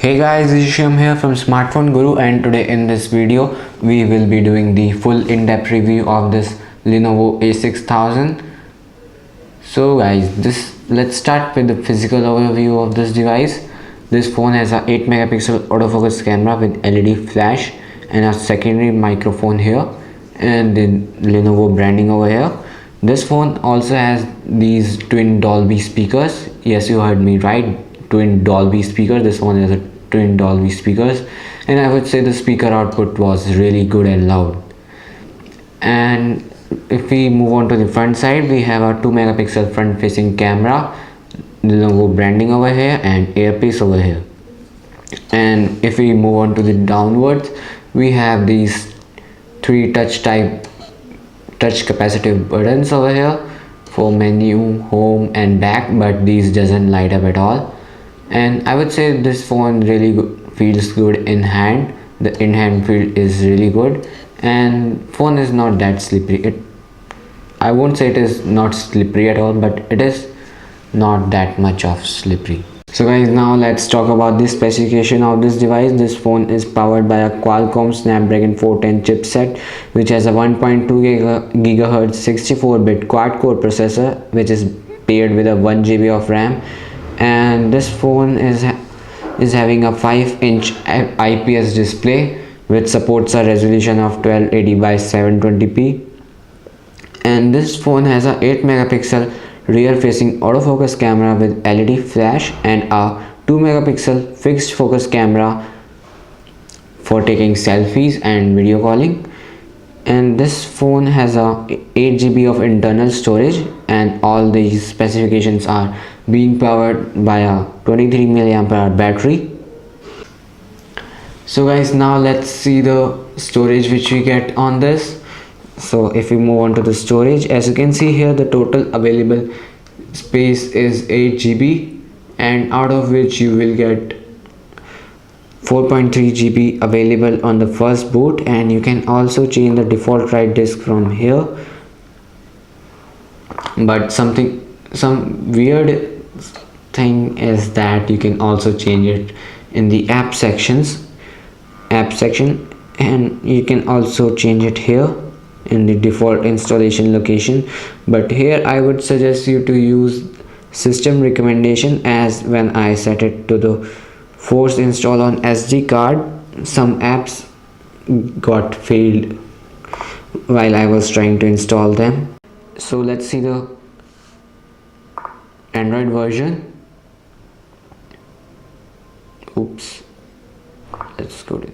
Hey guys, this is Shyam here from Smartphone Guru, and today in this video we will be doing the full in-depth review of this Lenovo A6000. So guys, let's start with the physical overview of this device. This phone has a 8 megapixel autofocus camera with LED flash and a secondary microphone here and the Lenovo branding over here. This phone also has these twin Dolby speakers. Yes, you heard me right, twin Dolby speakers. This one has a twin Dolby speakers, and I would say the speaker output was really good and loud. And if we move on to the front side, we have a 2 megapixel front facing camera, Lenovo branding over here and earpiece over here. And if we move on to the downwards, we have these 3 touch capacitive buttons over here for menu, home and back, but these doesn't light up at all. And I would say this phone really feels good in hand. The in hand feel is really good, and phone is not that slippery. I won't say it is not slippery at all, but it is not that much of slippery. So guys, now let's talk about the specification of this device. This phone is powered by a Qualcomm Snapdragon 410 chipset, which has a 1.2 GHz 64-bit quad-core processor, which is paired with a 1 GB of RAM. And this phone is having a 5-inch IPS display which supports a resolution of 1280 by 720p. And this phone has a 8 megapixel rear facing autofocus camera with LED flash and a 2 megapixel fixed focus camera for taking selfies and video calling. And this phone has a 8 GB of internal storage, and all these specifications are being powered by a 23 mAh battery. So guys, now let's see the storage which we get on this. So if we move on to the storage, as you can see here, the total available space is 8 GB, and out of which you will get 4.3 GB available on the first boot, and you can also change the default write disk from here. But some weird thing is that you can also change it in the app section, and you can also change it here in the default installation location. But here I would suggest you to use system recommendation, as when I set it to the force install on SD card, some apps got failed while I was trying to install them. So let's see the Android version. Oops, let's go to.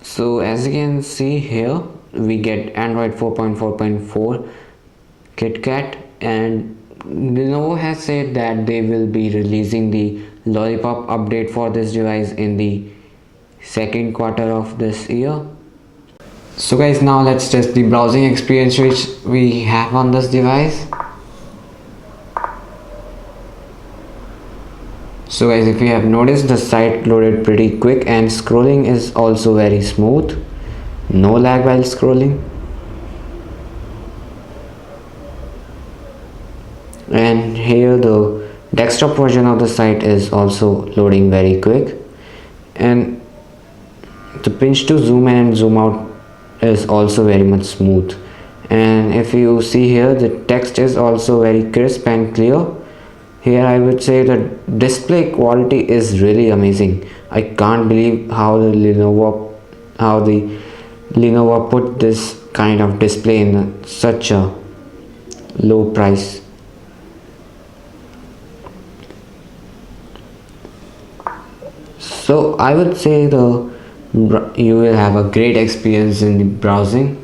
So as you can see here, we get Android 4.4.4 KitKat, and Lenovo has said that they will be releasing the Lollipop update for this device in the second quarter of this year. So guys, now let's test the browsing experience which we have on this device. So guys, if you have noticed, the site loaded pretty quick, and scrolling is also very smooth. No lag while scrolling. And here the desktop version of the site is also loading very quick, and the pinch to zoom in and zoom out is also very much smooth. And if you see here, the text is also very crisp and clear. Here I would say the display quality is really amazing. I can't believe how the Lenovo put this kind of display in such a low price. So I would say you will have a great experience in the browsing.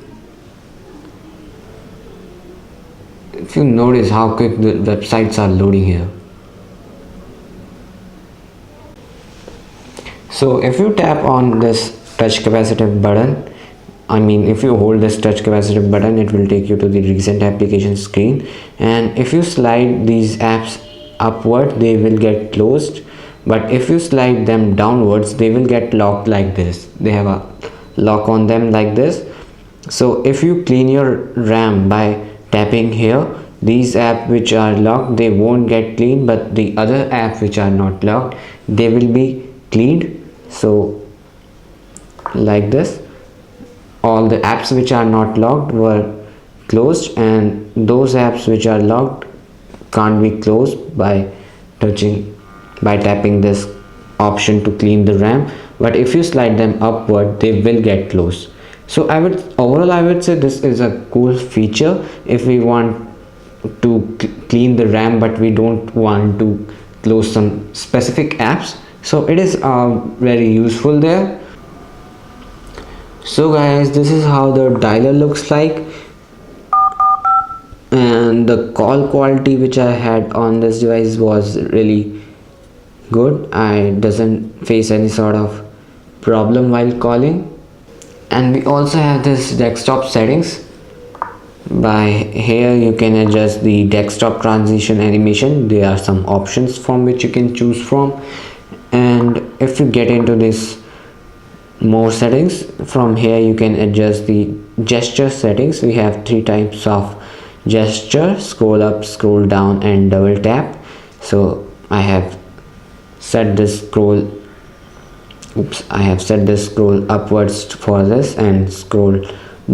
If you notice how quick the websites are loading here. So if you tap on this touch capacitive button, if you hold this touch capacitive button, it will take you to the recent application screen, and if you slide these apps upward, they will get closed. But if you slide them downwards, they will get locked like this. They have a lock on them like this. So if you clean your RAM by tapping here, these apps which are locked, they won't get cleaned, but the other apps which are not locked, they will be cleaned. So like this, all the apps which are not locked were closed, and those apps which are locked can't be closed by tapping this option to clean the RAM, but if you slide them upward, they will get closed. So I would say this is a cool feature if we want to clean the RAM but we don't want to close some specific apps. So it is very useful there. So guys, this is how the dialer looks like, and the call quality which I had on this device was really good. I doesn't face any sort of problem while calling. And we also have this desktop settings. By here you can adjust the desktop transition animation. There are some options from which you can choose from, and if you get into this more settings, from here you can adjust the gesture settings. We have 3 types of gesture: scroll up, scroll down, and double tap. So I have set this scroll upwards for this and scroll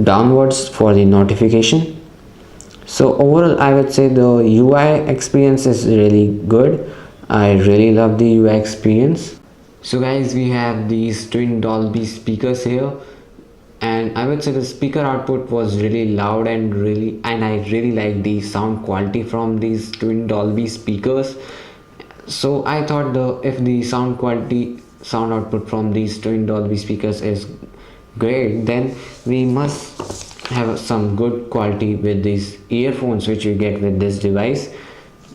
downwards for the notification. So overall I would say the UI experience is really good. I really love the UI experience. So guys, we have these twin Dolby speakers here, and I would say the speaker output was really loud and I really like the sound quality from these twin Dolby speakers. So I thought if the sound output from these twin Dolby speakers is great, then we must have some good quality with these earphones which you get with this device.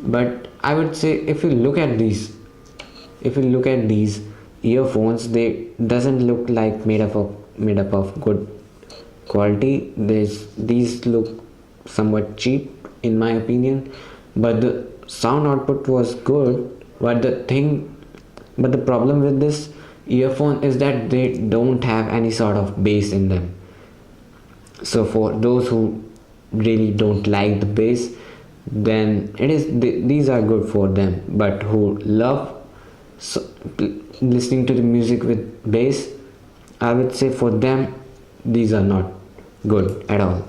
But I would say if you look at these earphones, they doesn't look like made up of good quality. These look somewhat cheap in my opinion, but the sound output was good. But the problem with this earphone is that they don't have any sort of bass in them. So for those who really don't like the bass, then these are good for them. But who love listening to the music with bass, I would say for them these are not good at all.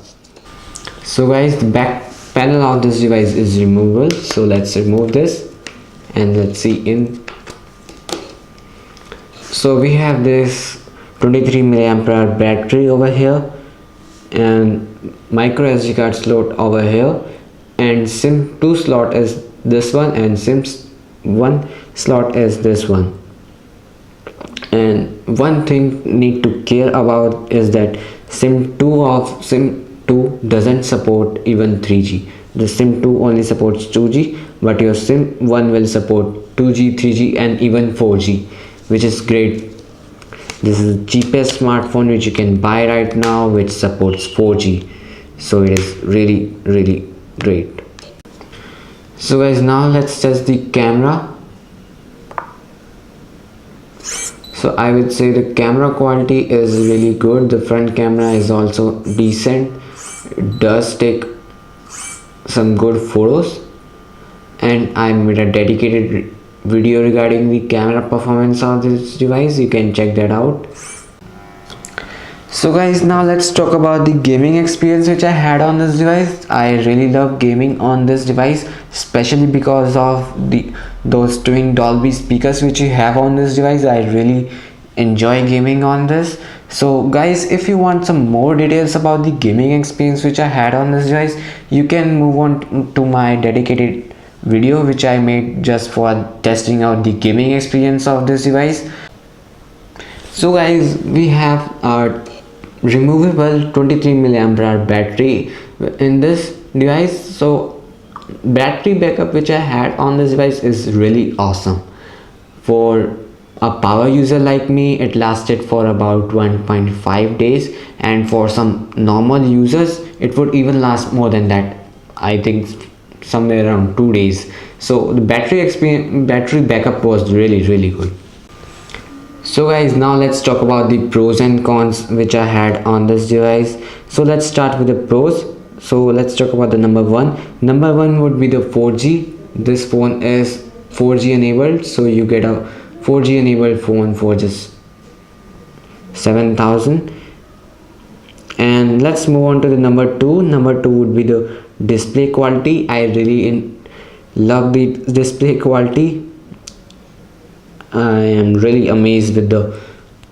So guys, the back panel of this device is removable. So let's remove this and let's see in. So we have this 23 mAh battery over here, and micro SD card slot over here, and SIM 2 slot is this one, and SIM 1 slot is this one. And one thing need to care about is that SIM 2 doesn't support even 3G. The SIM 2 only supports 2G, but your SIM 1 will support 2G, 3G, and even 4G, which is great. This is the cheapest smartphone which you can buy right now which supports 4G. So it is really great. So guys, now let's test the camera. So I would say the camera quality is really good. The front camera is also decent. It does take some good photos, and I made a dedicated video regarding the camera performance of this device. You can check that out. So guys, now let's talk about the gaming experience which I had on this device. I really love gaming on this device, especially because of those twin Dolby speakers which you have on this device. I really enjoy gaming on this. So guys, if you want some more details about the gaming experience which I had on this device, you can move on to my dedicated video which I made just for testing out the gaming experience of this device. So guys, we have our removable 23 mAh battery in this device. So battery backup which I had on this device is really awesome. For a power user like me, it lasted for about 1.5 days, and for some normal users it would even last more than that. I think somewhere around 2 days. So the battery backup was really good. So guys, now let's talk about the pros and cons which I had on this device. So let's start with the pros. So let's talk about the number one. Number one would be the 4G. This phone is 4G enabled, so you get a 4G enabled phone for just 7,000. And let's move on to the number two. Number two would be the display quality. I really love the display quality. I am really amazed with the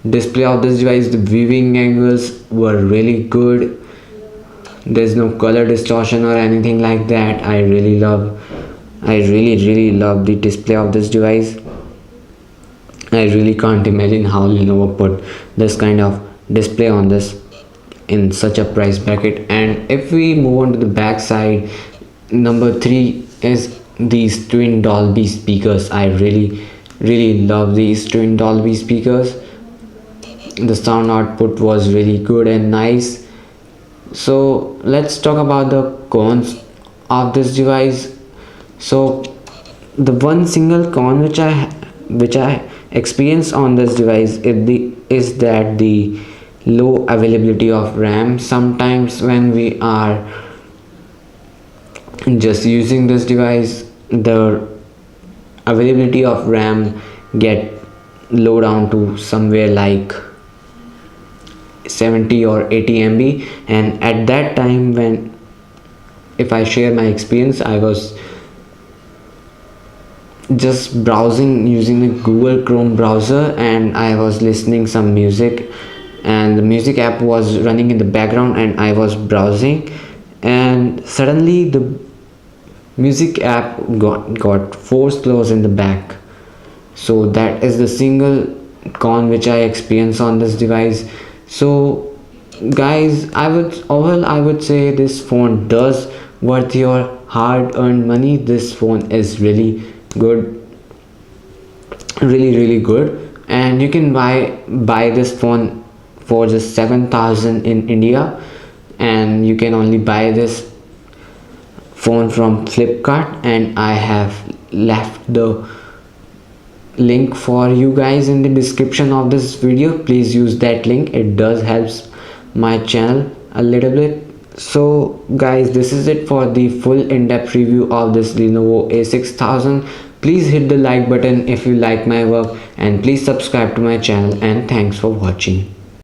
display of this device. The viewing angles were really good. There's no color distortion or anything like that. I really love the display of this device. I really can't imagine how Lenovo put this kind of display on this in such a price bracket. And if we move on to the back side, number three is these twin Dolby speakers. I really love these twin Dolby speakers. The sound output was really good and nice. So let's talk about the cons of this device. So the one single con which I experienced on this device is that the low availability of RAM. Sometimes when we are just using this device, the availability of RAM get low down to somewhere like 70 or 80 MB, and at that time, when if I share my experience, I was just browsing using the Google Chrome browser, and I was listening some music, and the music app was running in the background, and I was browsing, and suddenly the music app got force closed in the back. So that is the single con which I experienced on this device. So guys, I would say this phone does worth your hard earned money. This phone is really good, really good, and you can buy this phone for just 7,000 in India, and you can only buy this phone from Flipkart, and I have left the link for you guys in the description of this video. Please use that link. It does helps my channel a little bit. So guys, this is it for the full in-depth review of this Lenovo A6000. Please hit the like button if you like my work, and please subscribe to my channel, and thanks for watching.